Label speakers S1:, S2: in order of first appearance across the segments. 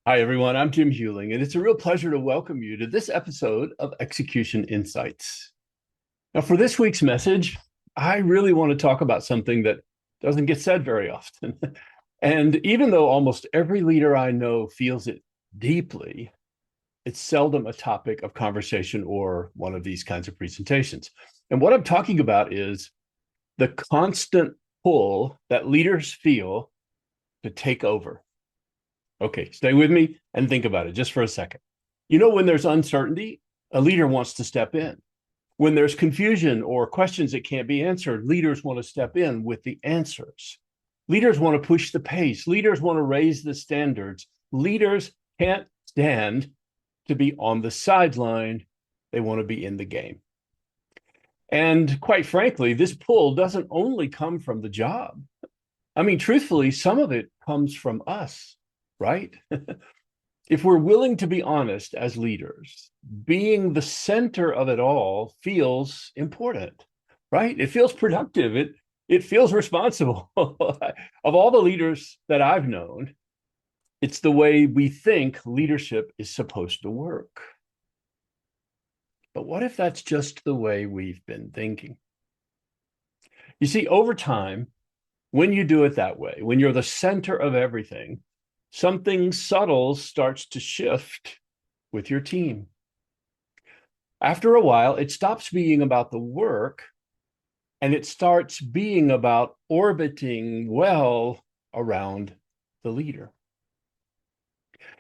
S1: Hi, everyone. I'm Jim Huling, and it's a real pleasure to welcome you to this episode of Execution Insights. Now, for this week's message, I really want to talk about something that doesn't get said very often. And even though almost every leader I know feels it deeply, it's seldom a topic of conversation or one of these kinds of presentations. And what I'm talking about is the constant pull that leaders feel to take over. Okay, stay with me and think about it just for a second. You know, when there's uncertainty, a leader wants to step in. When there's confusion or questions that can't be answered, leaders want to step in with the answers. Leaders want to push the pace. Leaders want to raise the standards. Leaders can't stand to be on the sideline. They want to be in the game. And quite frankly, this pull doesn't only come from the job. I mean, truthfully, some of it comes from us, right? If we're willing to be honest as leaders, being the center of it all feels important, right? It feels productive. It feels responsible. Of all the leaders that I've known, it's the way we think leadership is supposed to work. But what if that's just the way we've been thinking? You see, over time, when you do it that way, when you're the center of everything, something subtle starts to shift with your team. After a while, it stops being about the work and it starts being about orbiting well around the leader.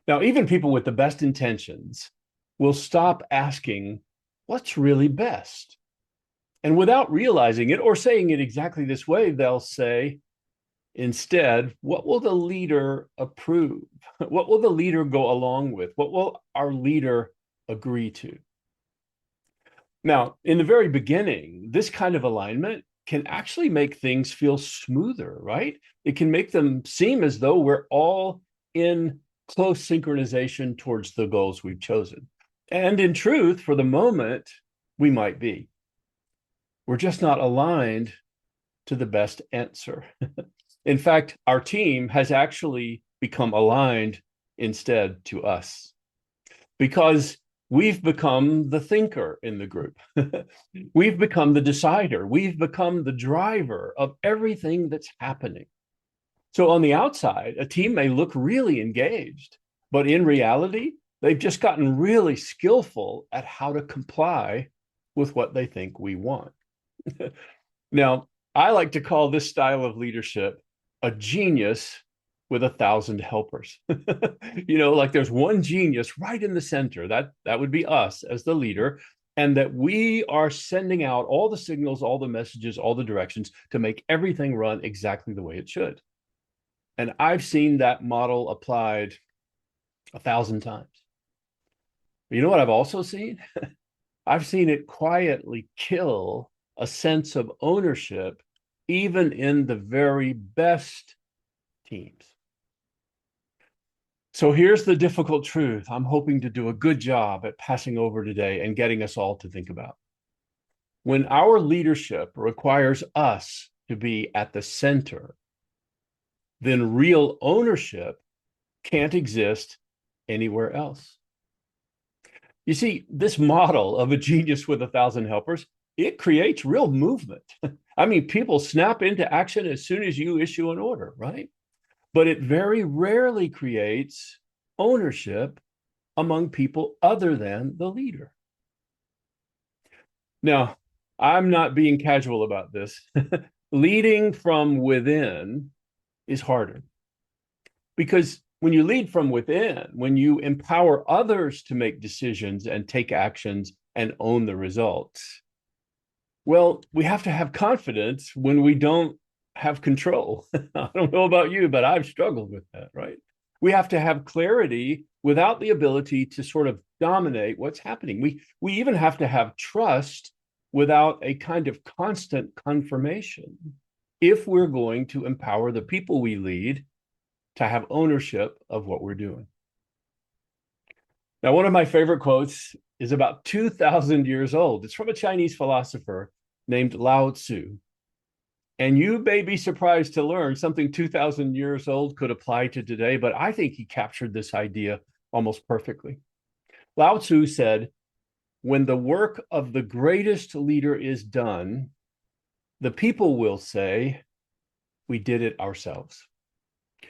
S1: Now, even people with the best intentions will stop asking, what's really best? And without realizing it or saying it exactly this way, they'll say, instead, what will the leader approve? What will the leader go along with? What will our leader agree to? Now, in the very beginning, this kind of alignment can actually make things feel smoother, right? It can make them seem as though we're all in close synchronization towards the goals we've chosen. And in truth, for the moment, we might be. We're just not aligned to the best answer. In fact, our team has actually become aligned instead to us because we've become the thinker in the group. We've become the decider. We've become the driver of everything that's happening. So on the outside, a team may look really engaged, but in reality, they've just gotten really skillful at how to comply with what they think we want. Now, I like to call this style of leadership a genius with 1,000 helpers. Like there's one genius right in the center. That would be us as the leader, and that we are sending out all the signals, all the messages, all the directions to make everything run exactly the way it should. And I've seen that model applied 1,000 times. But you know what I've also seen? I've seen it quietly kill a sense of ownership, even in the very best teams. So here's the difficult truth I'm hoping to do a good job at passing over today and getting us all to think about. When our leadership requires us to be at the center, then real ownership can't exist anywhere else. You see, this model of a genius with 1,000 helpers, it creates real movement. I mean, people snap into action as soon as you issue an order, right? But it very rarely creates ownership among people other than the leader. Now, I'm not being casual about this. Leading from within is harder because when you lead from within, when you empower others to make decisions and take actions and own the results, well, we have to have confidence when we don't have control. I don't know about you, but I've struggled with that, right? We have to have clarity without the ability to sort of dominate what's happening. We even have to have trust without a kind of constant confirmation if we're going to empower the people we lead to have ownership of what we're doing. Now, one of my favorite quotes is about 2,000 years old. It's from a Chinese philosopher named Lao Tzu. And you may be surprised to learn something 2,000 years old could apply to today, but I think he captured this idea almost perfectly. Lao Tzu said, when the work of the greatest leader is done, the people will say, we did it ourselves.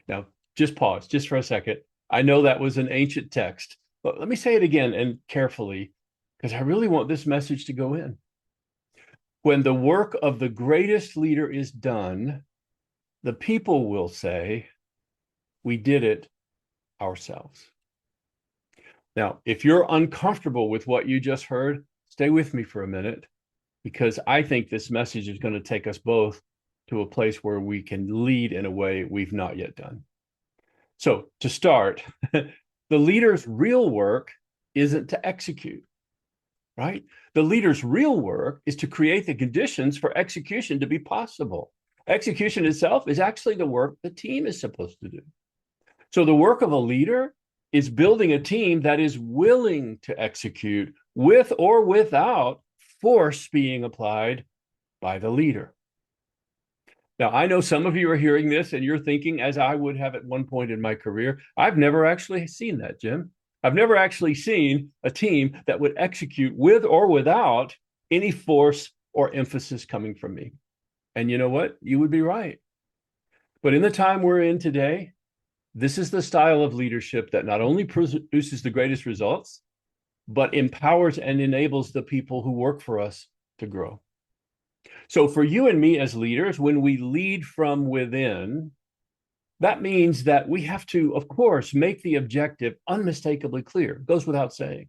S1: Now, just pause just for a second. I know that was an ancient text, but let me say it again and carefully, because I really want this message to go in. When the work of the greatest leader is done, the people will say, we did it ourselves. Now, if you're uncomfortable with what you just heard, stay with me for a minute, because I think this message is going to take us both to a place where we can lead in a way we've not yet done. So to start, the leader's real work isn't to execute, right? The leader's real work is to create the conditions for execution to be possible. Execution itself is actually the work the team is supposed to do. So the work of a leader is building a team that is willing to execute with or without force being applied by the leader. Now, I know some of you are hearing this and you're thinking, as I would have at one point in my career, I've never actually seen that, Jim. I've never actually seen a team that would execute with or without any force or emphasis coming from me. And you know what? You would be right. But in the time we're in today, this is the style of leadership that not only produces the greatest results, but empowers and enables the people who work for us to grow. So for you and me as leaders, when we lead from within, that means that we have to, of course, make the objective unmistakably clear. It goes without saying.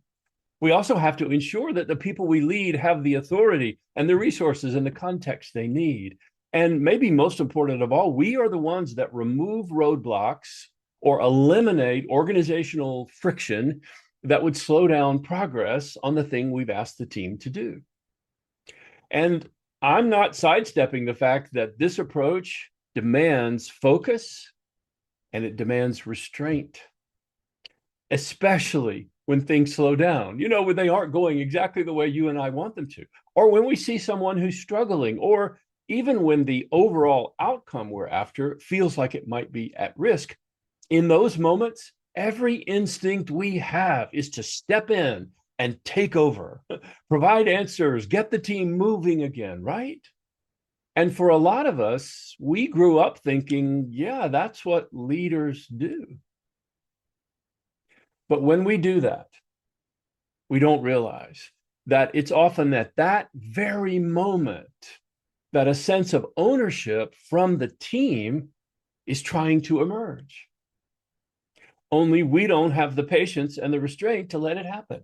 S1: We also have to ensure that the people we lead have the authority and the resources and the context they need. And maybe most important of all, we are the ones that remove roadblocks or eliminate organizational friction that would slow down progress on the thing we've asked the team to do. And I'm not sidestepping the fact that this approach demands focus and it demands restraint, especially when things slow down, when they aren't going exactly the way you and I want them to, or when we see someone who's struggling, or even when the overall outcome we're after feels like it might be at risk. In those moments, every instinct we have is to step in and take over, provide answers, get the team moving again, right? And for a lot of us, we grew up thinking, yeah, that's what leaders do. But when we do that, we don't realize that it's often at that very moment that a sense of ownership from the team is trying to emerge. Only we don't have the patience and the restraint to let it happen.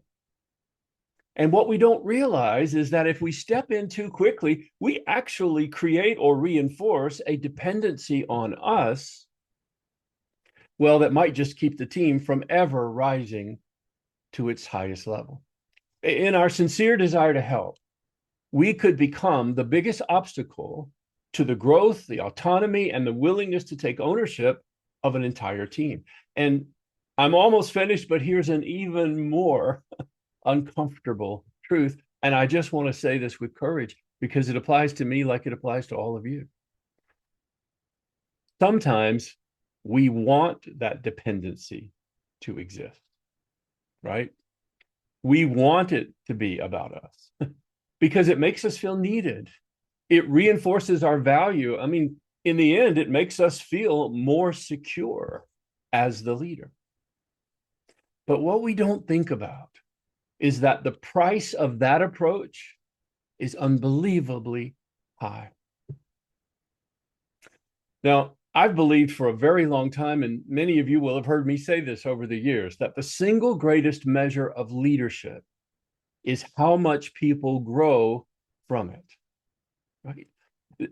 S1: And what we don't realize is that if we step in too quickly, we actually create or reinforce a dependency on us, well, that might just keep the team from ever rising to its highest level. In our sincere desire to help, we could become the biggest obstacle to the growth, the autonomy, and the willingness to take ownership of an entire team. And I'm almost finished, but here's an even more uncomfortable truth. And I just want to say this with courage because it applies to me like it applies to all of you. Sometimes we want that dependency to exist, right? We want it to be about us because it makes us feel needed. It reinforces our value. I mean, in the end, it makes us feel more secure as the leader. But what we don't think about is that the price of that approach is unbelievably high. Now, I've believed for a very long time, and many of you will have heard me say this over the years, that the single greatest measure of leadership is how much people grow from it, right?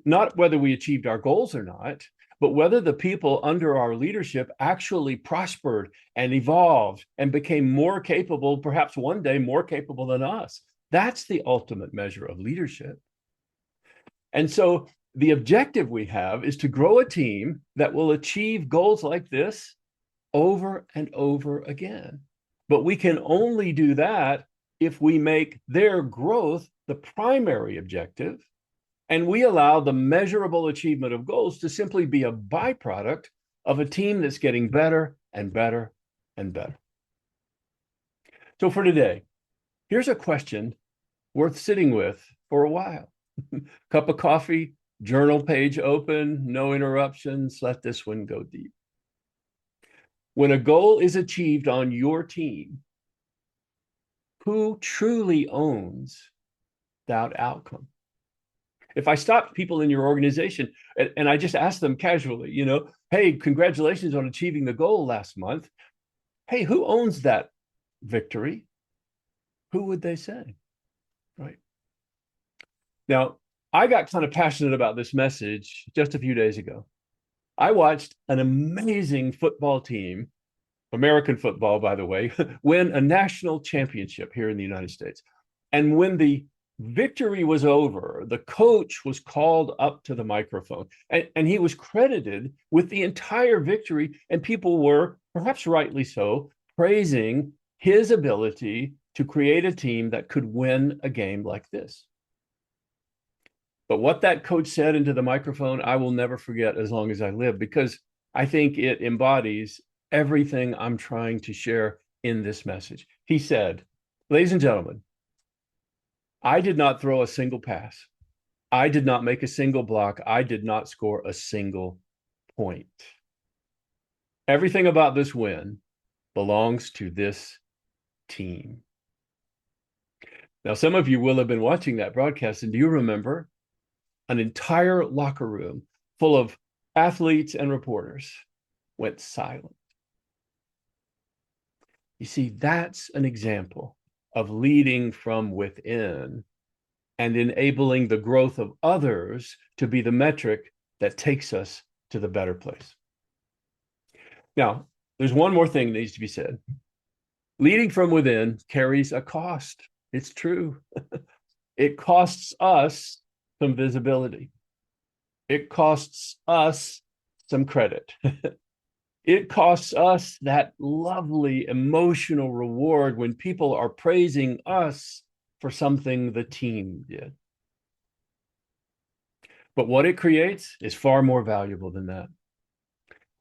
S1: Not whether we achieved our goals or not, but whether the people under our leadership actually prospered and evolved and became more capable, perhaps one day more capable than us. That's the ultimate measure of leadership. And so the objective we have is to grow a team that will achieve goals like this over and over again. But we can only do that if we make their growth the primary objective And we allow the measurable achievement of goals to simply be a byproduct of a team that's getting better and better and better. So for today, here's a question worth sitting with for a while. Cup of coffee, journal page open, no interruptions. Let this one go deep. When a goal is achieved on your team, who truly owns that outcome? If I stopped people in your organization and I just asked them casually, hey, congratulations on achieving the goal last month. Hey, who owns that victory? Who would they say? Right. Now, I got kind of passionate about this message just a few days ago. I watched an amazing football team, American football, by the way, win a national championship here in the United States. And when the victory was over, the coach was called up to the microphone and he was credited with the entire victory. And people were, perhaps rightly so, praising his ability to create a team that could win a game like this. But what that coach said into the microphone, I will never forget as long as I live, because I think it embodies everything I'm trying to share in this message. He said, ladies and gentlemen, I did not throw a single pass. I did not make a single block. I did not score a single point. Everything about this win belongs to this team. Now, some of you will have been watching that broadcast, and do you remember an entire locker room full of athletes and reporters went silent? You see, that's an example of leading from within and enabling the growth of others to be the metric that takes us to the better place. Now, there's one more thing that needs to be said. Leading from within carries a cost. It's true. It costs us some visibility. It costs us some credit. It costs us that lovely emotional reward when people are praising us for something the team did. But what it creates is far more valuable than that.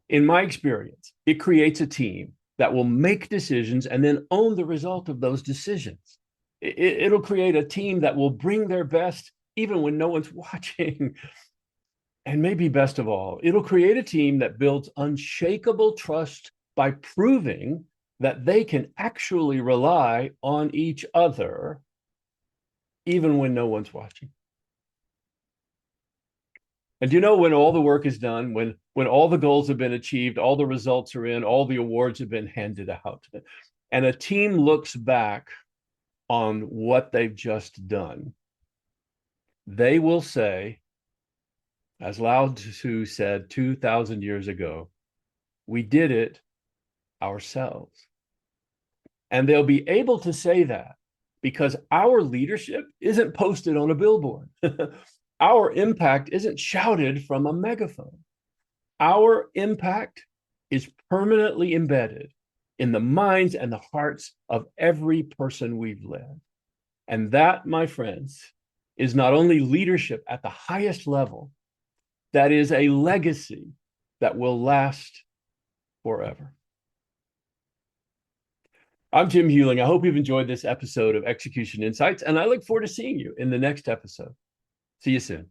S1: In my experience, it creates a team that will make decisions and then own the result of those decisions. It'll create a team that will bring their best even when no one's watching. And maybe best of all, it'll create a team that builds unshakable trust by proving that they can actually rely on each other even when no one's watching. And when all the work is done, when all the goals have been achieved, all the results are in, all the awards have been handed out, and a team looks back on what they've just done, they will say, as Lao Tzu said 2,000 years ago, we did it ourselves. And they'll be able to say that because our leadership isn't posted on a billboard. Our impact isn't shouted from a megaphone. Our impact is permanently embedded in the minds and the hearts of every person we've led. And that, my friends, is not only leadership at the highest level, that is a legacy that will last forever. I'm Jim Huling. I hope you've enjoyed this episode of Execution Insights, and I look forward to seeing you in the next episode. See you soon.